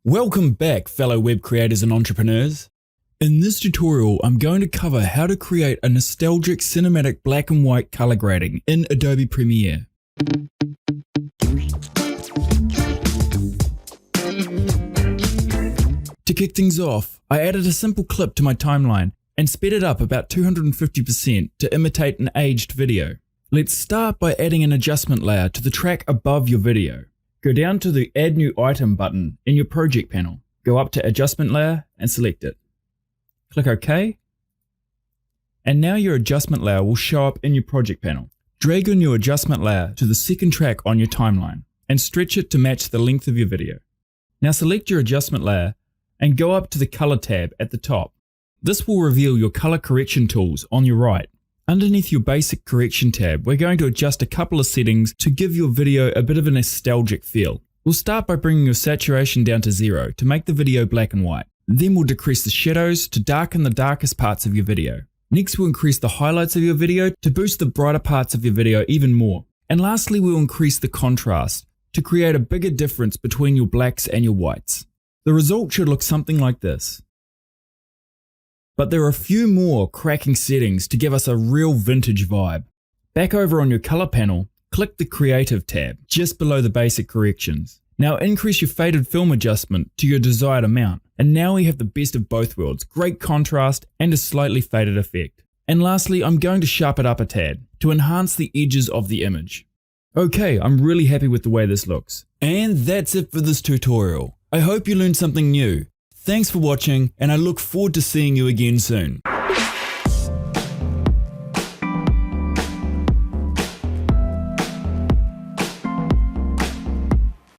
Welcome back, fellow web creators and entrepreneurs. In this tutorial, I'm going to cover how to create a nostalgic cinematic black and white color grading in Adobe Premiere. To kick things off, I added a simple clip to my timeline and sped it up about 250% to imitate an aged video. Let's start by adding an adjustment layer to the track above your video. Go down to the Add New Item button in your project panel. Go up to Adjustment Layer and select it. Click OK. And now your adjustment layer will show up in your project panel. Drag your new adjustment layer to the second track on your timeline and stretch it to match the length of your video. Now select your adjustment layer and go up to the Color tab at the top. This will reveal your color correction tools on your right. Underneath your basic correction tab, we're going to adjust a couple of settings to give your video a bit of a nostalgic feel. We'll start by bringing your saturation down to 0 to make the video black and white. Then we'll decrease the shadows to darken the darkest parts of your video. Next, we'll increase the highlights of your video to boost the brighter parts of your video even more. And lastly, we'll increase the contrast to create a bigger difference between your blacks and your whites. The result should look something like this. But there are a few more cracking settings to give us a real vintage vibe. Back over on your color panel, click the Creative tab just below the basic corrections. Now increase your faded film adjustment to your desired amount. And now we have the best of both worlds, great contrast and a slightly faded effect. And lastly, I'm going to sharpen it up a tad to enhance the edges of the image. Okay, I'm really happy with the way this looks. And that's it for this tutorial. I hope you learned something new. Thanks for watching, and I look forward to seeing you again soon.